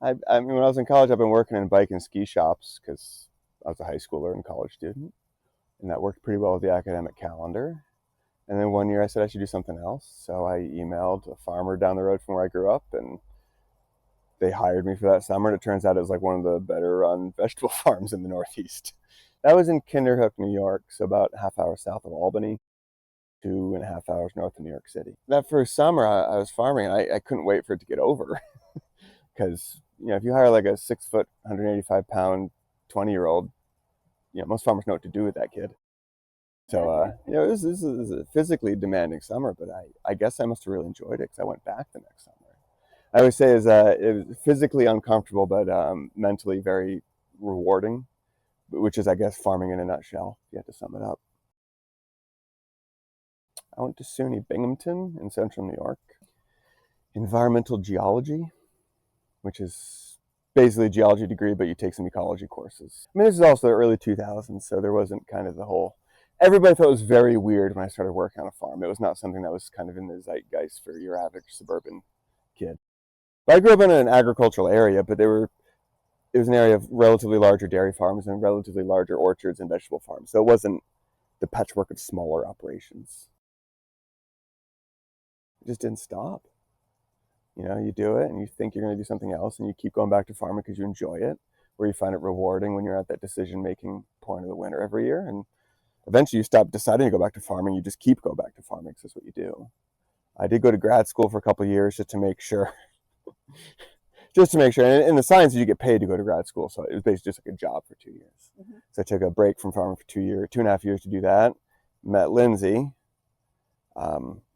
I mean, when I was in college, I've been working in bike and ski shops because I was a high schooler and college student, and that worked pretty well with the academic calendar. And then one year I said I should do something else, so I emailed a farmer down the road from where I grew up, and they hired me for that summer. And it turns out it was like one of the better run vegetable farms in the Northeast. That was in Kinderhook, New York, so about a half hour south of Albany, 2.5 hours north of New York City. That first summer I was farming, and I couldn't wait for it to get over because if you hire like a 6 foot, 185 pound, 20-year-old, most farmers know what to do with that kid. So this is a physically demanding summer, but I guess I must have really enjoyed it because I went back the next summer. I always say it was physically uncomfortable, but mentally very rewarding, which is, I guess, farming in a nutshell. If you had to sum it up. I went to SUNY Binghamton in central New York. Environmental geology, which is basically a geology degree, but you take some ecology courses. I mean, this is also the early 2000s, so there wasn't kind of the whole. Everybody thought it was very weird when I started working on a farm. It was not something that was kind of in the zeitgeist for your average suburban kid. But I grew up in an agricultural area, but it was an area of relatively larger dairy farms and relatively larger orchards and vegetable farms. So it wasn't the patchwork of smaller operations. It just didn't stop. You do it and you think you're going to do something else and you keep going back to farming because you enjoy it, or you find it rewarding when you're at that decision-making point of the winter every year. And eventually you stop deciding to go back to farming. You just keep going back to farming because that's what you do. I did go to grad school for a couple of years just to make sure. Just to make sure. And in the sciences, you get paid to go to grad school. So it was basically just like a job for 2 years. Mm-hmm. So I took a break from farming for 2 years, 2.5 years to do that. Met Lindsay,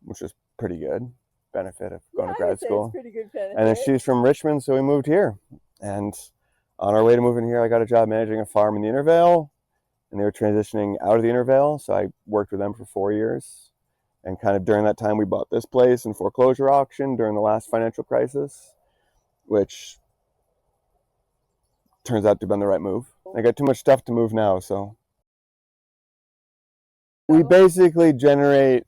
which was pretty good benefit of going to grad school. It's pretty good benefit. And then she's from Richmond, so we moved here. And on our way to moving here, I got a job managing a farm in the Intervale, and they were transitioning out of the Intervale. So I worked with them for 4 years. And kind of during that time, we bought this place in foreclosure auction during the last financial crisis, which turns out to have been the right move. I got too much stuff to move now, so we basically generate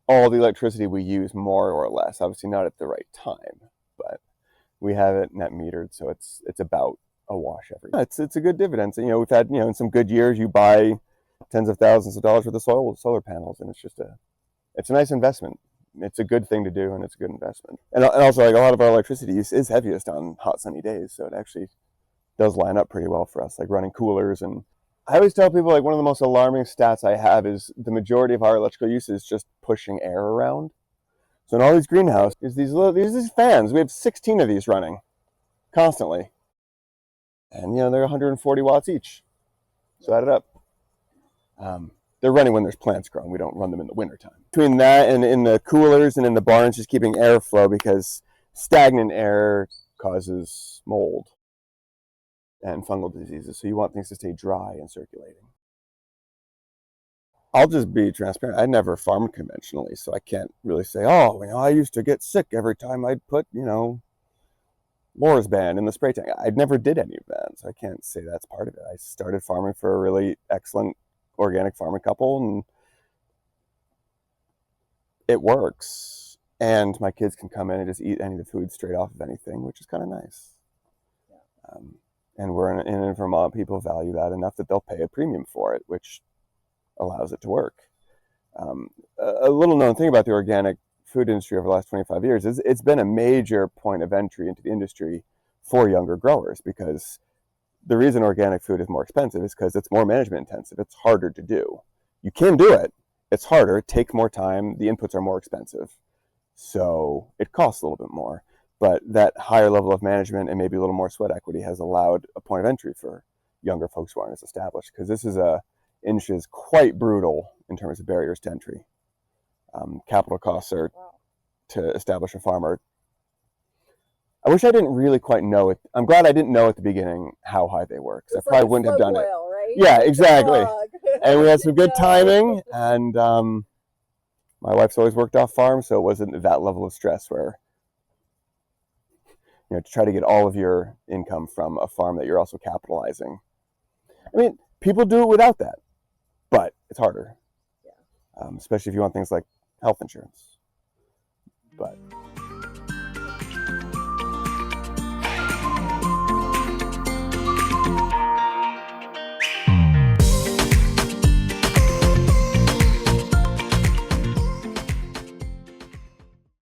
all the electricity we use, more or less. Obviously not at the right time, but we have it net metered, so it's about a wash every year. It's a good dividend. So, we've had, in some good years you buy tens of thousands of dollars worth of solar panels, and it's a nice investment. It's a good thing to do, and it's a good investment. And also, like, a lot of our electricity use is heaviest on hot, sunny days, so it actually does line up pretty well for us, like running coolers. And I always tell people, like, one of the most alarming stats I have is the majority of our electrical use is just pushing air around. So in all these greenhouses, these fans. We have 16 of these running constantly, and they're 140 watts each. So add it up. They're running when there's plants growing. We don't run them in the wintertime. Between that and in the coolers and in the barns, just keeping airflow, because stagnant air causes mold and fungal diseases. So you want things to stay dry and circulating. I'll just be transparent. I never farmed conventionally, so I can't really say, I used to get sick every time I'd put, Lorsban in the spray tank. I never did any of that, so I can't say that's part of it. I started farming for a really excellent organic farming couple, and it works. And my kids can come in and just eat any of the food straight off of anything, which is kind of nice. And we're in Vermont. People value that enough that they'll pay a premium for it, which allows it to work. A little known thing about the organic food industry over the last 25 years is it's been a major point of entry into the industry for younger growers, because the reason organic food is more expensive is because it's more management intensive. It's harder to do. You can do it. It's harder. It takes more time. The inputs are more expensive. So it costs a little bit more. But that higher level of management and maybe a little more sweat equity has allowed a point of entry for younger folks who aren't as established, because this is industry is quite brutal in terms of barriers to entry. Capital costs are to establish a farmer. I wish I didn't really quite know it. I'm glad I didn't know at the beginning how high they were, because I probably wouldn't have done it. Right? Yeah, exactly. And we had some good timing, and my wife's always worked off farm, so it wasn't that level of stress where, to try to get all of your income from a farm that you're also capitalizing. I mean, people do it without that, but it's harder, especially if you want things like health insurance. But